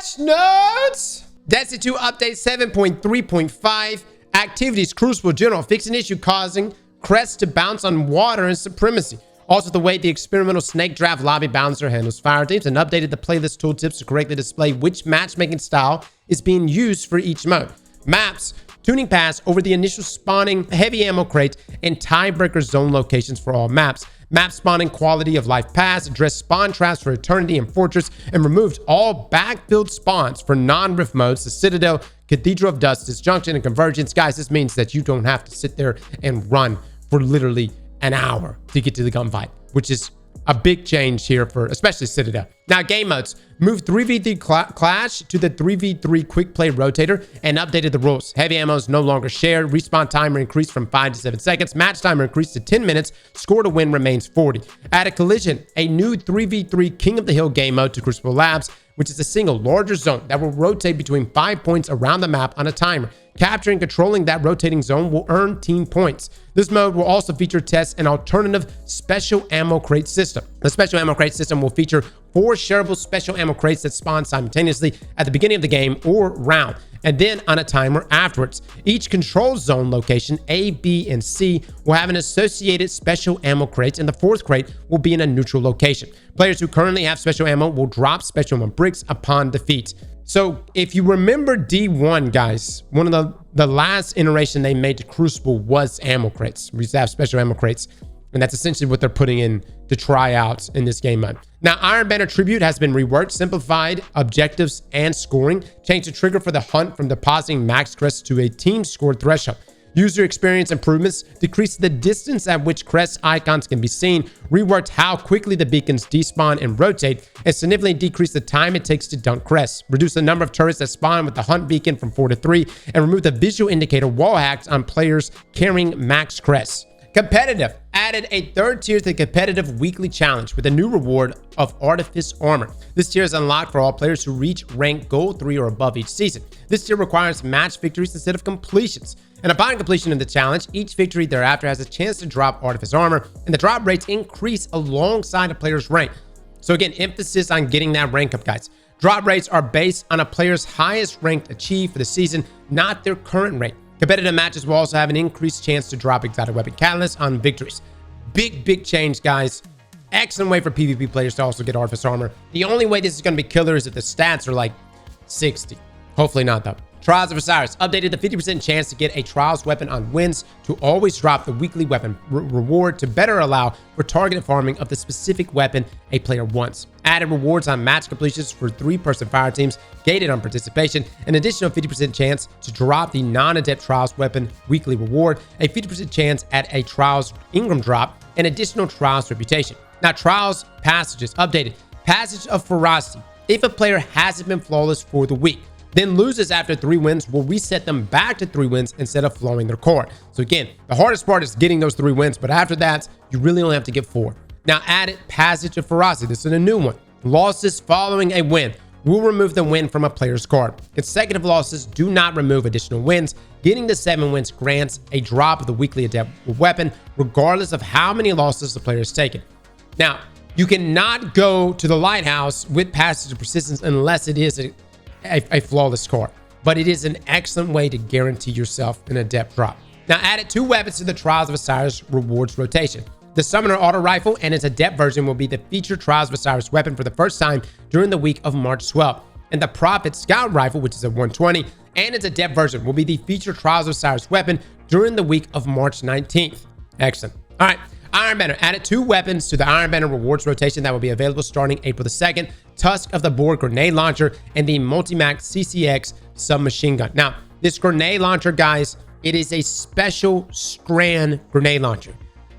Patch notes. Destiny 2 update 7.3.5. Activities Crucible General. Fix an issue causing crests to bounce on water and supremacy. Also, the way the experimental snake draft lobby balancer handles fire teams, and updated the playlist tooltips to correctly display which matchmaking style is being used for each mode. Maps, tuning pass over the initial spawning heavy ammo crate and tiebreaker zone locations for all maps. Map spawning quality of life pass, addressed spawn traps for Eternity and Fortress, and removed all backfilled spawns for non-rift modes, the Citadel, Cathedral of Dust, Disjunction, and Convergence. Guys, this means that you don't have to sit there and run for literally an hour to get to the gunfight, which is a big change here for especially Citadel. Now, game modes. Move 3v3 Clash to the 3v3 quick play rotator and updated the rules. Heavy ammo is no longer shared. Respawn timer increased from 5 to 7 seconds. Match timer increased to 10 minutes. Score to win remains 40. Added Collision, a new 3v3 King of the Hill game mode to Crucible Labs, which is a single larger zone that will rotate between 5 points around the map on a timer. Capturing and controlling that rotating zone will earn team points. This mode will also feature test an alternative special ammo crate system. The special ammo crate system will feature 4 shareable special ammo crates that spawn simultaneously at the beginning of the game or round, and then on a timer afterwards. Each control zone location, A, B, and C, will have an associated special ammo crate, and the 4th crate will be in a neutral location. Players who currently have special ammo will drop special ammo bricks upon defeat. So if you remember D1, guys, one of the last iteration they made to Crucible was ammo crates. We used to have special ammo crates, and that's essentially what they're putting in to try out in this game mode. Now, Iron Banner Tribute has been reworked, simplified objectives and scoring, changed the trigger for the hunt from depositing max crests to a team score threshold. User experience improvements, decreased the distance at which crest icons can be seen, reworked how quickly the beacons despawn and rotate, and significantly decreased the time it takes to dunk crests, reduced the number of turrets that spawn with the hunt beacon from 4 to 3, and removed the visual indicator wall hacks on players carrying max crests. Competitive, added a 3rd tier to the competitive weekly challenge with a new reward of Artifice Armor. This tier is unlocked for all players who reach rank Gold 3 or above each season. This tier requires match victories instead of completions. And upon completion of the challenge, each victory thereafter has a chance to drop Artifice Armor, and the drop rates increase alongside a player's rank. So again, emphasis on getting that rank up, guys. Drop rates are based on a player's highest rank achieved for the season, not their current rank. Competitive matches will also have an increased chance to drop exotic weapon catalysts on victories. Big change, guys. Excellent way for PvP players to also get Artifice Armor. The only way this is going to be killer is if the stats are like 60. Hopefully not, though. Trials of Osiris updated the 50% chance to get a Trials weapon on wins to always drop the weekly weapon reward to better allow for targeted farming of the specific weapon a player wants. Added rewards on match completions for 3-person fire teams, gated on participation, an additional 50% chance to drop the non-adept Trials weapon weekly reward, a 50% chance at a Trials Ingram drop, and additional Trials reputation. Now, Trials passages updated. Passage of Ferocity. If a player hasn't been flawless for the week, then loses after 3 wins, will reset them back to 3 wins instead of flowing their core. So again, the hardest part is getting those 3 wins, but after that, you really only have to get 4. Now, added Passage of Ferocity. This is a new one. Losses following a win will remove the win from a player's card. Consecutive losses do not remove additional wins. Getting to 7 wins grants a drop of the weekly adept weapon, regardless of how many losses the player has taken. Now, you cannot go to the Lighthouse with Passage of Persistence unless it is a flawless card, but it is an excellent way to guarantee yourself an adept drop. Now, added 2 weapons to the Trials of Osiris rewards rotation. The Summoner Auto Rifle and its adept version will be the featured Trials of Osiris weapon for the first time during the week of March 12th. And the Prophet Scout Rifle, which is a 120, and its adept version will be the featured Trials of Osiris weapon during the week of March 19th. Excellent. All right. Iron Banner added 2 weapons to the Iron Banner rewards rotation that will be available starting April the 2nd. Tusk of the Boar grenade launcher and the Multi-Max CCX submachine gun. Now, this grenade launcher, guys, it is a special strand grenade launcher.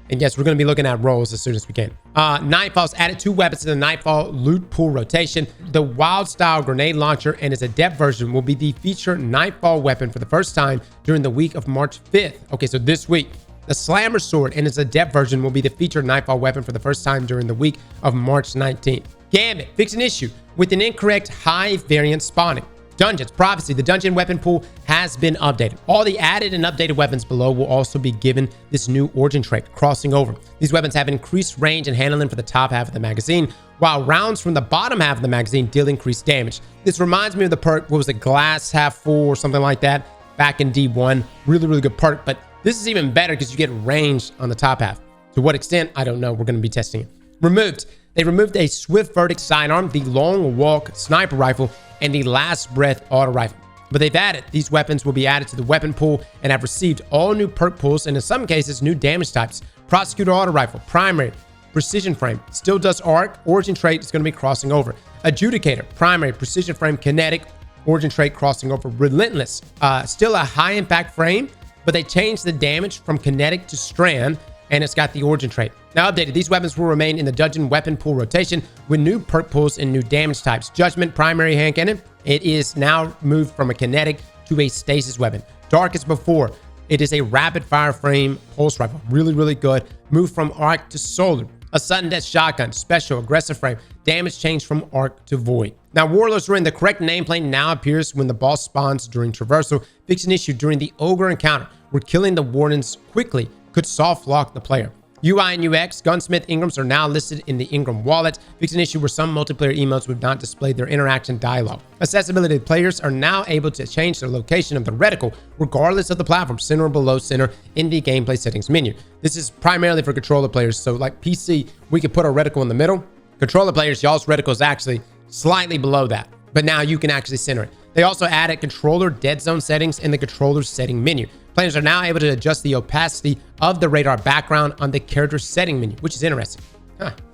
And yes, we're going to be looking at rolls as soon as we can. Nightfall's added 2 weapons to the Nightfall loot pool rotation. The Wild Style grenade launcher and its adept version will be the featured Nightfall weapon for the first time during the week of March 5th. Okay, so this week. The Slammer Sword and its adept version will be the featured Nightfall weapon for the first time during the week of March 19th. Gambit, fix an issue with an incorrect high variant spawning. Dungeons, Prophecy, the dungeon weapon pool has has been updated. All the added and updated weapons below will also be given this new origin trait, crossing over. These weapons have increased range and handling for the top half of the magazine, while rounds from the bottom half of the magazine deal increased damage. This reminds me of the perk, what was it, glass half full or something like that back in D1. Really, really good perk, but this is even better because you get range on the top half. To what extent, I don't know. We're going to be testing it. Removed. They removed a Swift Verdict sidearm, the Long Walk sniper rifle, and the Last Breath auto rifle. But they've added, these weapons will be added to the weapon pool and have received all new perk pools and in some cases, new damage types. Prosecutor auto rifle, primary, precision frame, still does arc, origin trait is going to be crossing over. Adjudicator, primary, precision frame, kinetic, origin trait crossing over. Relentless, still a high impact frame, but they changed the damage from kinetic to strand, and it's got the origin trait. Now updated, these weapons will remain in the dungeon weapon pool rotation with new perk pools and new damage types. Judgment, primary hand cannon. It is now moved from a kinetic to a stasis weapon. Dark as before. It is a rapid fire frame pulse rifle. Really, really good. Moved from arc to solar. A sudden death shotgun, special aggressive frame. Damage changed from arc to void. Now Warlords Ruin, the correct nameplate now appears when the boss spawns during traversal. Fix an issue during the ogre encounter where killing the wardens quickly could soft lock the player. UI and UX, Gunsmith Ingrams are now listed in the Ingram wallet. Fix an issue where some multiplayer emotes would not display their interaction dialogue. Accessibility, players are now able to change the location of the reticle regardless of the platform, center or below center in the gameplay settings menu. This is primarily for controller players. So like PC, we could put a reticle in the middle. Controller players, y'all's reticle is actually slightly below that, but now you can actually center it. They also added controller dead zone settings in the controller setting menu. Players are now able to adjust the opacity of the radar background on the character setting menu, which is interesting.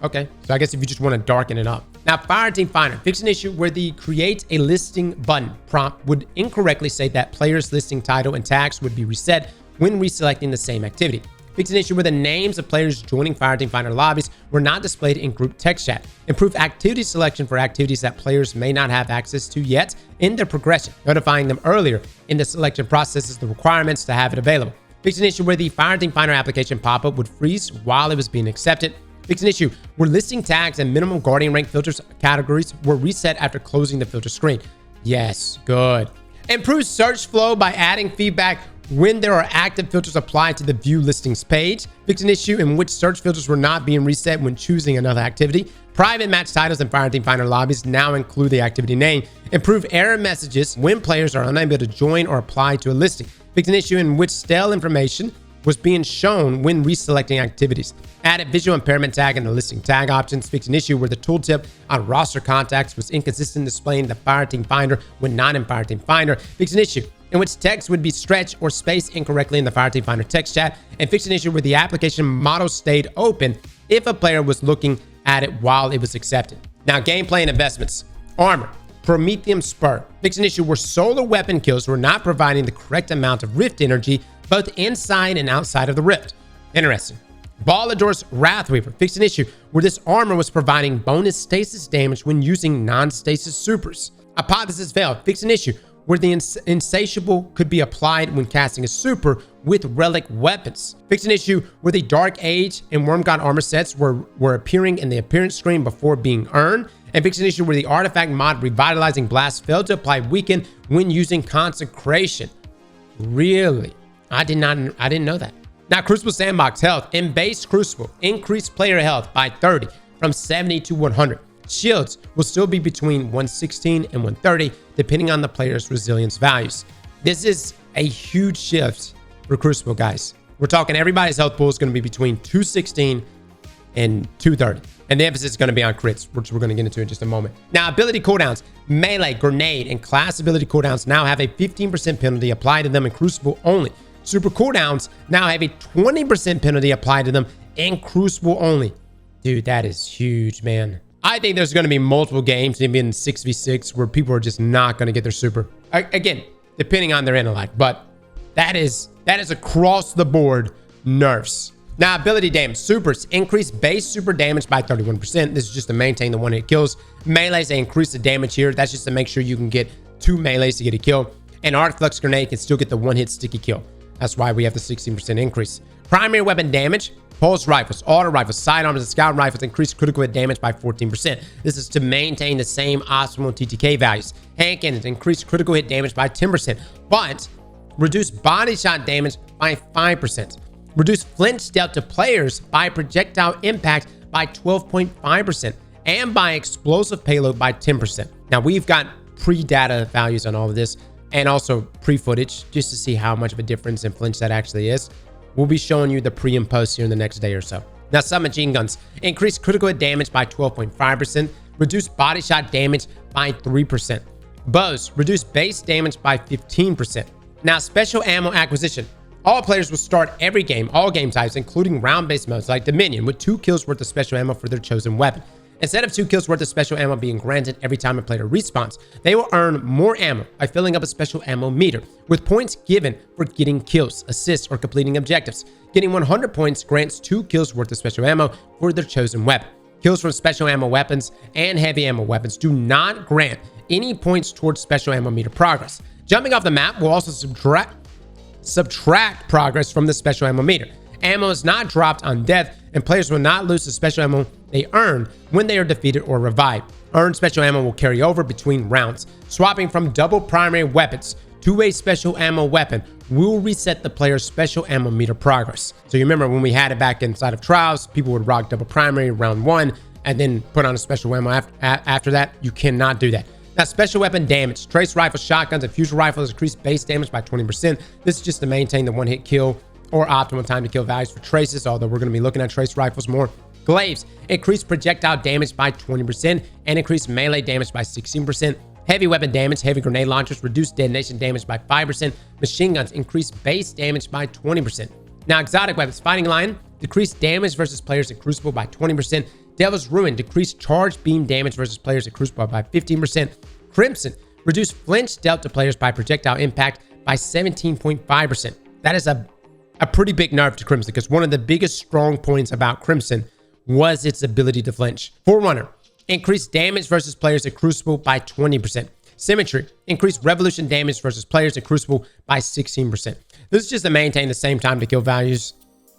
Okay. So I guess if you just want to darken it up. Now, Fireteam Finder. Fix an issue where the create a listing button prompt would incorrectly say that player's listing title and tags would be reset when reselecting the same activity. Fix an issue where the names of players joining Fireteam Finder lobbies were not displayed in group text chat. Improve activity selection for activities that players may not have access to yet in their progression, notifying them earlier in the selection process is the requirements to have it available. Fix an issue where the Fireteam Finder application pop-up would freeze while it was being accepted. Fix an issue where listing tags and minimum guardian rank filters categories were reset after closing the filter screen. Yes, good. Improve search flow by adding feedback when there are active filters applied to the view listings page. Fix an issue in which search filters were not being reset when choosing another activity. Private match titles in Fireteam Finder lobbies now include the activity name. Improve error messages when players are unable to join or apply to a listing. Fix an issue in which stale information was being shown when reselecting activities. Added visual impairment tag in the listing tag options. Fix an issue where the tooltip on roster contacts was inconsistent, displaying the Fireteam Finder when not in Fireteam Finder. Fix an issue in which text would be stretched or spaced incorrectly in the Fireteam Finder text chat. And fix an issue where the application model stayed open if a player was looking at it while it was accepted. Now, gameplay and investments. Armor. Prometheum Spur. Fix an issue where solar weapon kills were not providing the correct amount of rift energy both inside and outside of the rift. Interesting. Ballador's Wrathweaver. Fix an issue where this armor was providing bonus stasis damage when using non-stasis supers. Hypothesis failed. Fix an issue where the Insatiable could be applied when casting a super with relic weapons. Fix an issue where the Dark Age and Worm God armor sets were appearing in the appearance screen before being earned. And fix an issue where the artifact mod Revitalizing Blast failed to apply weaken when using Consecration. Really? I didn't know that. Now, Crucible Sandbox health. In base Crucible, increase player health by 30 from 70 to 100. Shields will still be between 116 and 130, depending on the player's resilience values. This is a huge shift for Crucible, guys. We're talking everybody's health pool is going to be between 216 and 230. And the emphasis is going to be on crits, which we're going to get into in just a moment. Now, ability cooldowns. Melee, grenade, and class ability cooldowns now have a 15% penalty applied to them in Crucible only. Super cooldowns now have a 20% penalty applied to them in Crucible only. Dude, that is huge, man. I think there's going to be multiple games, maybe in 6v6, where people are just not going to get their super. Again, depending on their intellect, but that is across the board nerfs. Now, ability damage. Supers increase base super damage by 31%. This is just to maintain the one-hit kills. Melees, they increase the damage here. That's just to make sure you can get 2 melees to get a kill. And Arc Flux Grenade can still get the one-hit sticky kill. That's why we have the 16% increase. Primary weapon damage. Pulse rifles, auto rifles, sidearms, and scout rifles increase critical hit damage by 14%. This is to maintain the same optimal TTK values. Hand cannons increase critical hit damage by 10%. But Reduce body shot damage by 5%. Reduce flinch dealt to players by projectile impact by 12.5%. And by explosive payload by 10%. Now, we've got pre-data values on all of this and also pre-footage just to see how much of a difference in flinch that actually is. We'll be showing you the pre and post here in the next day or so. Now, submachine guns. Increase critical hit damage by 12.5%. Reduce body shot damage by 3%. Bows. Reduce base damage by 15%. Now, special ammo acquisition. All players will start every game, all game types, including round-based modes like Dominion, with 2 kills worth of special ammo for their chosen weapon. Instead of 2 kills worth of special ammo being granted every time a player respawns, they will earn more ammo by filling up a special ammo meter, with points given for getting kills, assists, or completing objectives. Getting 100 points grants 2 kills worth of special ammo for their chosen weapon. Kills from special ammo weapons and heavy ammo weapons do not grant any points towards special ammo meter progress. Jumping off the map will also subtract progress from the special ammo meter. Ammo is not dropped on death, and players will not lose the special ammo they earned when they are defeated or revived. Earned special ammo will carry over between rounds. Swapping from double primary weapons to a special ammo weapon will reset the player's special ammo meter progress. So you remember when we had it back inside of Trials, people would rock double primary round 1 and then put on a special ammo after that. You cannot do that. Now, special weapon damage. Trace rifles, shotguns, and fusion rifles increase base damage by 20%. This is just to maintain the one-hit kill or optimal time to kill values for traces, although we're going to be looking at trace rifles more. Glaives. Increase projectile damage by 20% and increase melee damage by 16%. Heavy weapon damage. Heavy grenade launchers reduce detonation damage by 5%. Machine guns increase base damage by 20%. Now, exotic weapons. Fighting Lion. Decrease damage versus players in Crucible by 20%. Devil's Ruin. Decrease charge beam damage versus players in Crucible by 15%. Crimson. Reduce flinch dealt to players by projectile impact by 17.5%. That is a pretty big nerf to Crimson, because one of the biggest strong points about Crimson was its ability to flinch. Forerunner. Increase damage versus players in Crucible by 20%. Symmetry. Increase revolution damage versus players in Crucible by 16%. This is just to maintain the same time to kill values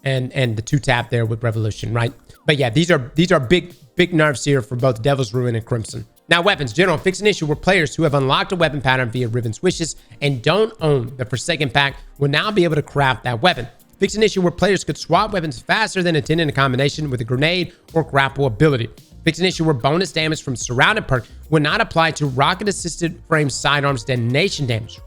and the 2-tap there with revolution, right? But yeah, these are big nerfs here for both Devil's Ruin and Crimson. Now, weapons. General. Fix an issue where players who have unlocked a weapon pattern via Riven's wishes and don't own the Forsaken pack will now be able to craft that weapon. Fix an issue where players could swap weapons faster than intended in a combination with a grenade or grapple ability. Fix an issue where bonus damage from surrounded perk would not apply to rocket-assisted frame sidearms detonation damage.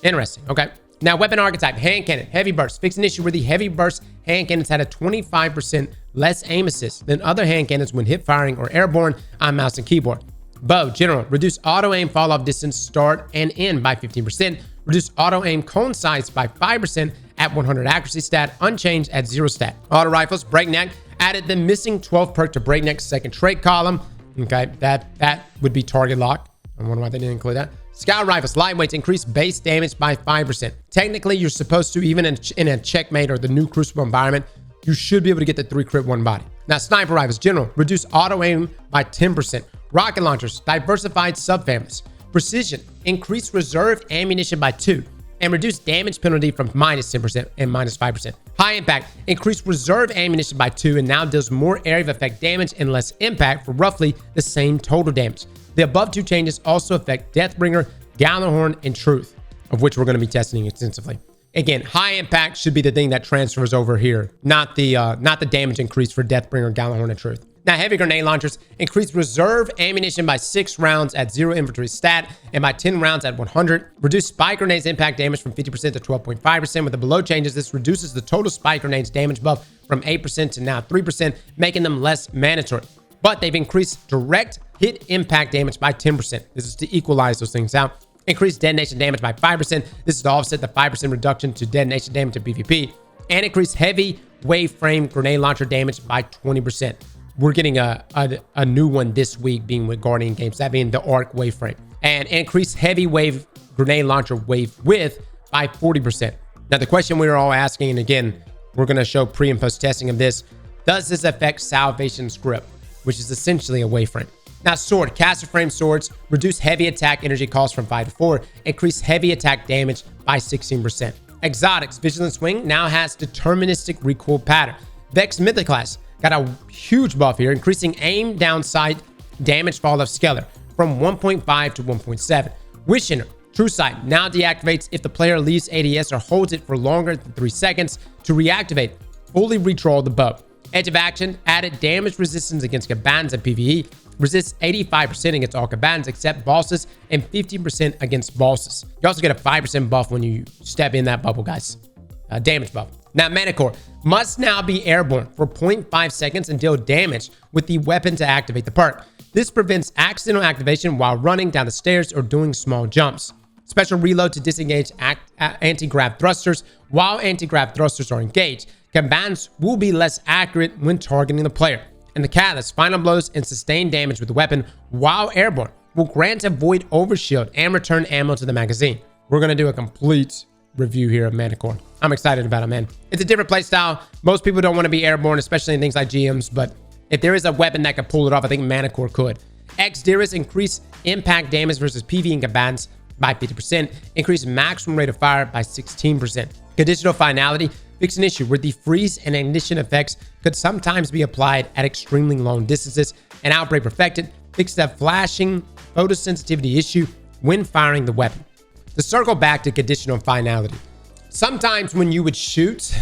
Interesting. Okay. Now, weapon archetype. Hand cannon. Heavy burst. Fix an issue where the heavy burst hand cannons had a 25% less aim assist than other hand cannons when hip firing or airborne on mouse and keyboard. Bow. General. Reduce auto aim fall off distance start and end by 15%. Reduce auto aim cone size by 5% at 100 accuracy stat, unchanged at 0 stat. Auto rifles. Breakneck. Added the missing 12 perk to Breakneck's second trait column. Okay, that would be target lock. I wonder why they didn't include that. Scout rifles. Lightweights. Increase base damage by 5%. Technically, you're supposed to, even in a checkmate or the new Crucible environment, you should be able to get the 3 crit 1 body. Now, sniper rifles. General. Reduce auto aim by 10%. Rocket launchers. Diversified subfamilies. Precision. Increase reserve ammunition by 2 and reduce damage penalty from -10% and -5%. High impact. Increase reserve ammunition by 2 and now deals more area of effect damage and less impact for roughly the same total damage. The above 2 changes also affect Deathbringer, Gjallarhorn, and Truth, of which we're going to be testing extensively. Again, high impact should be the thing that transfers over here, not the damage increase for Deathbringer, Gjallarhorn, and Truth. Now, heavy grenade launchers. Increase reserve ammunition by 6 rounds at 0 inventory stat and by 10 rounds at 100. Reduce spike grenades impact damage from 50% to 12.5%. With the below changes, this reduces the total spike grenades damage buff from 8% to now 3%, making them less mandatory. But they've increased direct hit impact damage by 10%. This is to equalize those things out. Increase detonation damage by 5%. This is to offset the 5% reduction to detonation damage in PvP. And increase heavy wave frame grenade launcher damage by 20%. We're getting a new one this week, being with Guardian Games, that being the Arc wave frame. And increase heavy wave grenade launcher wave width by 40%. Now, the question we were all asking, and again, we're going to show pre and post testing of this, does this affect Salvation's grip, which is essentially a wave frame? Now, sword. Caster frame swords. Reduce heavy attack energy cost from 5 to 4. Increase heavy attack damage by 16%. Exotics. Vigilant Swing now has deterministic recoil pattern. Vex Mythic class. Got a huge buff here, increasing aim down sight damage fall of Skeller from 1.5 to 1.7. Wishener. True Sight now deactivates if the player leaves ADS or holds it for longer than 3 seconds. To reactivate, fully redraw the bow. Edge of Action added damage resistance against Cabans and PvE. Resists 85% against all Cabans except bosses and 15% against bosses. You also get a 5% buff when you step in that bubble, guys. Damage buff. Now, Mana Core must now be airborne for 0.5 seconds and deal damage with the weapon to activate the perk. This prevents accidental activation while running down the stairs or doing small jumps. Special reload to disengage anti-grav thrusters. While anti-grav thrusters are engaged, Cabans will be less accurate when targeting the player. And the Catalyst, final blows and sustained damage with the weapon while airborne will grant a void overshield and return ammo to the magazine. We're going to do a complete review here of Mana Core. I'm excited about it, man. It's a different playstyle. Most people don't want to be airborne, especially in things like GMs, but if there is a weapon that could pull it off, I think Mana Core could. X-Dearest increase impact damage versus PvE and Cabans by 50%, increase maximum rate of fire by 16%. Conditional Finality fix an issue where the freeze and ignition effects could sometimes be applied at extremely long distances. And Outbreak Perfected fixed a flashing photosensitivity issue when firing the weapon. To circle back to Conditional Finality, sometimes when you would shoot,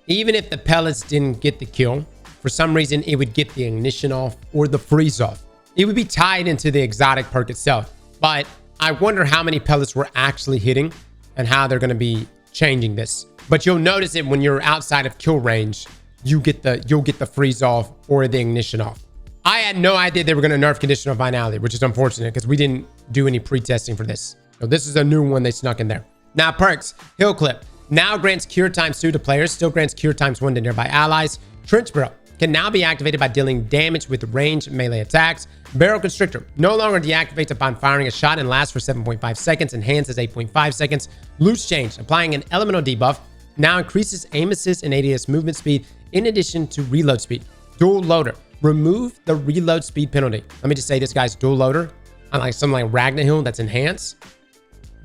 even if the pellets didn't get the kill, for some reason it would get the ignition off or the freeze off. It would be tied into the exotic perk itself, but I wonder how many pellets were actually hitting and how they're going to be changing this. But you'll notice it when you're outside of kill range, you'll get the freeze off or the ignition off. I had no idea they were going to nerf Conditional Finality, which is unfortunate because we didn't do any pre-testing for this. So this is a new one they snuck in there. Now perks, Hill Clip now grants cure times 2 to players, still grants cure times 1 to nearby allies. Trench Barrel can now be activated by dealing damage with ranged melee attacks. Barrel Constrictor no longer deactivates upon firing a shot and lasts for 7.5 seconds, enhances 8.5 seconds. Loose Change, applying an elemental debuff, now increases aim assist and ADS movement speed in addition to reload speed. Dual Loader, remove the reload speed penalty. Let me just say this, guys, Dual Loader, unlike something like Ragnarhill that's enhanced,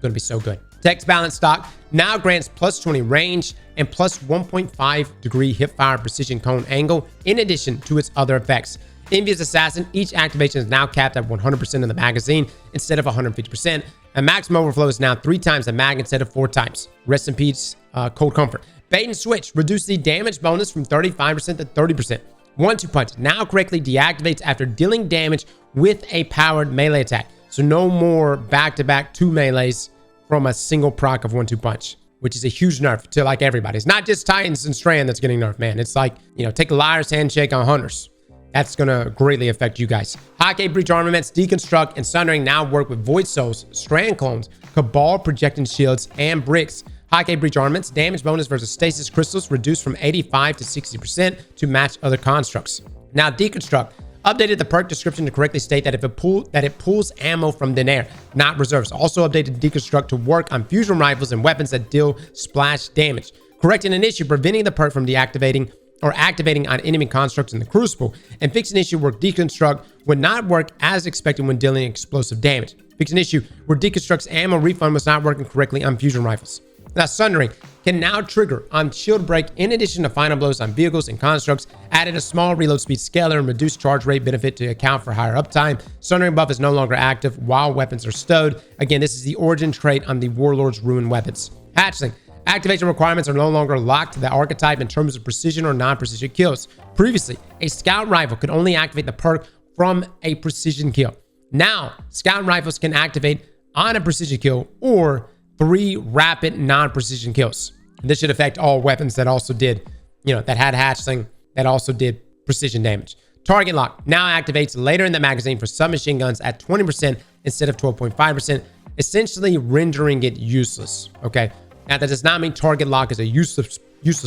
gonna be so good. Text Balance Stock now grants plus 20 range and plus 1.5 degree hipfire precision cone angle in addition to its other effects. Envious Assassin, each activation is now capped at 100% of the magazine instead of 150%, and maximum overflow is now 3 times the mag instead of 4 times. Rest in peace, Cold Comfort. Bait and Switch, reduce the damage bonus from 35% to 30%. 1-2 Punch now correctly deactivates after dealing damage with a powered melee attack. So no more back-to-back 2 melees from a single proc of 1-2 Punch, which is a huge nerf to like everybody. It's not just Titans and Strand that's getting nerfed, man. It's like, you know, take a Liar's Handshake on Hunters. That's going to greatly affect you guys. High-K Breach Armaments, Deconstruct, and Sundering now work with Void Souls, Strand Clones, Cabal Projecting Shields, and Bricks. High-K Breach Armaments, damage bonus versus Stasis Crystals reduced from 85 to 60% to match other constructs. Now, Deconstruct updated the perk description to correctly state that it pulls ammo from thin air, not reserves. Also updated Deconstruct to work on fusion rifles and weapons that deal splash damage, correcting an issue preventing the perk from deactivating or activating on enemy constructs in the Crucible, and fix an issue where Deconstruct would not work as expected when dealing explosive damage. Fix an issue where Deconstruct's ammo refund was not working correctly on fusion rifles. Now, Sundering can now trigger on shield break in addition to final blows on vehicles and constructs, added a small reload speed scaler and reduced charge rate benefit to account for higher uptime. Sundering buff is no longer active while weapons are stowed. Again, this is the origin trait on the Warlord's Ruin weapons. Hatchling. Activation requirements are no longer locked to the archetype in terms of precision or non-precision kills. Previously, a scout rifle could only activate the perk from a precision kill. Now, scout rifles can activate on a precision kill or 3 rapid non-precision kills. And this should affect all weapons that also did, that had hatchling, that also did precision damage. Target lock now activates later in the magazine for submachine guns at 20% instead of 12.5%, essentially rendering it useless. Okay. Now, that does not mean target lock is a useless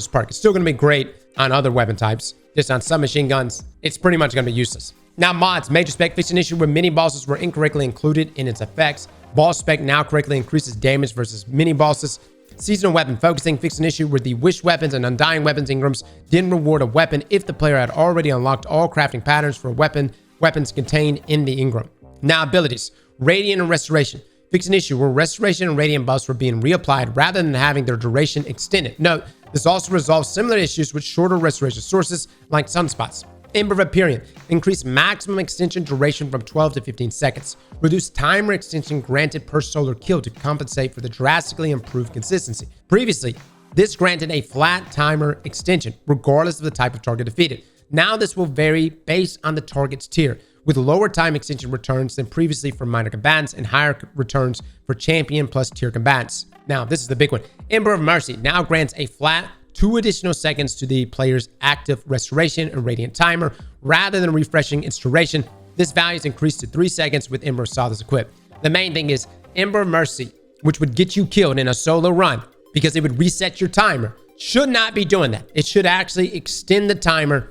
perk. It's still going to be great on other weapon types. Just on submachine guns, it's pretty much going to be useless. Now, mods. Major spec fixed an issue where mini bosses were incorrectly included in its effects. Boss spec now correctly increases damage versus mini bosses. Seasonal weapon focusing fixed an issue where the wish weapons and undying weapons engrams didn't reward a weapon if the player had already unlocked all crafting patterns for weapons contained in the engram. Now, abilities. Radiant and Restoration. Fix an issue where Restoration and Radiant buffs were being reapplied rather than having their duration extended. Note, this also resolves similar issues with shorter restoration sources like sunspots. Ember of Hyperion. Increase maximum extension duration from 12 to 15 seconds. Reduce timer extension granted per solar kill to compensate for the drastically improved consistency. Previously, this granted a flat timer extension, regardless of the type of target defeated. Now this will vary based on the target's tier, with lower time extension returns than previously for minor combatants and higher returns for champion plus tier combatants. Now, this is the big one. Ember of Mercy now grants a flat 2 additional seconds to the player's active restoration and radiant timer, rather than refreshing its duration. This value is increased to 3 seconds with Ember of Solace equipped. The main thing is Ember of Mercy, which would get you killed in a solo run because it would reset your timer, should not be doing that. It should actually extend the timer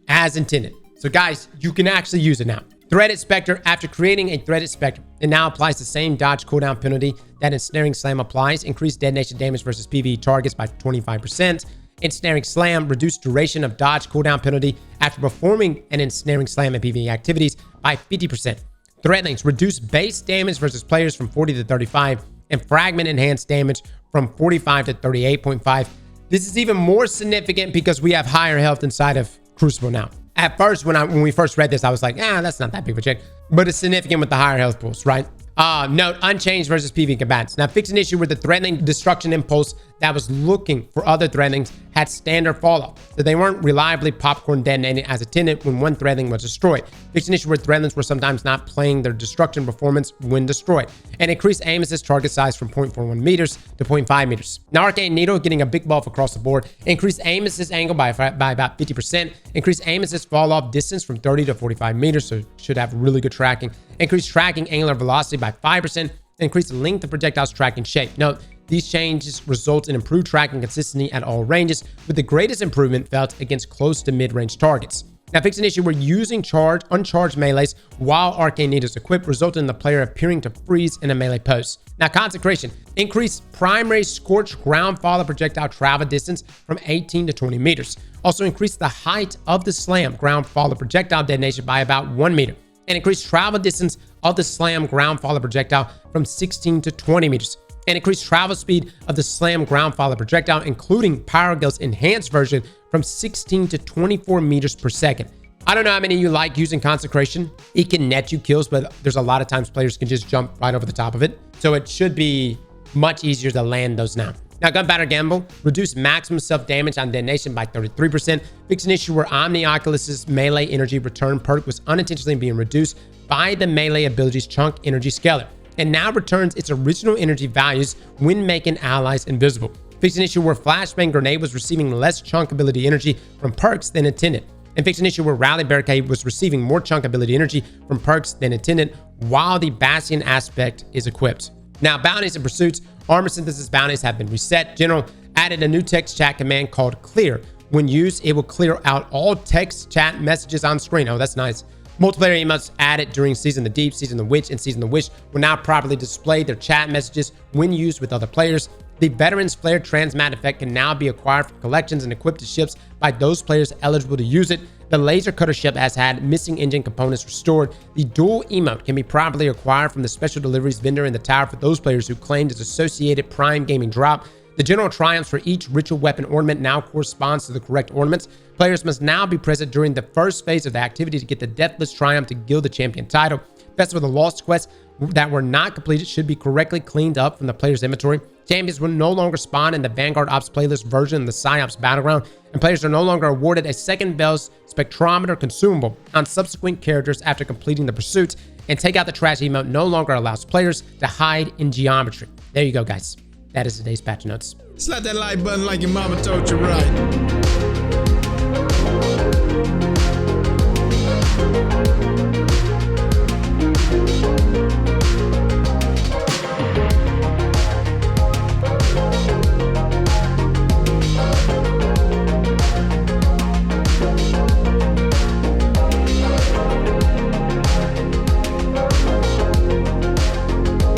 as intended. So guys, you can actually use it now. Threaded Spectre. After creating a Threaded Spectre, it now applies the same dodge cooldown penalty that Ensnaring Slam applies. Increased detonation damage versus PvE targets by 25%. Ensnaring Slam. Reduced duration of dodge cooldown penalty after performing an Ensnaring Slam in PvE activities by 50%. Threadlings. Reduce base damage versus players from 40 to 35. And fragment enhanced damage from 45 to 38.5. This is even more significant because we have higher health inside of Crucible now. At first, when we first read this, I was like, that's not that big of a check. But it's significant with the higher health pools, right? Note, unchanged versus PvE combatants. Now, fix an issue with the threatening destruction impulse that was looking for other threatenings had standard falloff, so they weren't reliably popcorn detonated as intended when one threatening was destroyed. Fix an issue where threatenings were sometimes not playing their destruction performance when destroyed, and increased aim assist target size from 0.41 meters to 0.5 meters. Now, Arcane Needle getting a big buff across the board. Increased aim assist angle by about 50%. Increased aim assist fall off distance from 30 to 45 meters, so should have really good tracking. Increased tracking angular velocity by 5%. Increase the length of projectiles tracking shape. Note, these changes result in improved tracking consistency at all ranges, with the greatest improvement felt against close to mid-range targets. Now, fix an issue where using uncharged melees while Arcane Needle is equipped, resulting in the player appearing to freeze in a melee pose. Now, Consecration. Increase primary scorched ground fall projectile travel distance from 18 to 20 meters. Also, increase the height of the slam ground fall projectile detonation by about 1 meter. And increase travel distance of the slam ground fall projectile from 16 to 20 meters. And increase travel speed of the slam ground fall projectile, including Power Guild's enhanced version, from 16 to 24 meters per second. I don't know how many of you like using Consecration. It can net you kills, but there's a lot of times players can just jump right over the top of it. So it should be much easier to land those now. Now, Gunpowder Gamble. Reduce maximum self-damage on detonation by 33%. Fix an issue where Omni Oculus's melee energy return perk was unintentionally being reduced by the melee ability's chunk energy scaler, and now returns its original energy values when making allies invisible. Fix an issue where Flashbang Grenade was receiving less chunk ability energy from perks than intended. And fix an issue where Rally Barricade was receiving more chunk ability energy from perks than intended while the Bastion aspect is equipped. Now, Bounties and Pursuits. Armor Synthesis bounties have been reset. General added a new text chat command called Clear. When used, it will clear out all text chat messages on screen. Oh, that's nice. Multiplayer emotes added during Season the Deep, Season the Witch, and Season the Wish will now properly display their chat messages when used with other players. The Veteran's Flare Transmat effect can now be acquired from collections and equipped to ships by those players eligible to use it. The Laser Cutter ship has had missing engine components restored. The Dual emote can be properly acquired from the special deliveries vendor in the tower for those players who claimed its associated Prime Gaming drop. The general triumphs for each ritual weapon ornament now corresponds to the correct ornaments. Players must now be present during the first phase of the activity to get the Deathless Triumph to gild the champion title. Festival of the Lost quests that were not completed should be correctly cleaned up from the player's inventory. Champions will no longer spawn in the Vanguard Ops playlist version of the PsyOps Battleground, and players are no longer awarded a second Bell's Spectrometer consumable on subsequent characters after completing the pursuits. And Take Out the Trash emote no longer allows players to hide in geometry. There you go, guys. That is today's patch notes. Slap that like button like your mama told you right.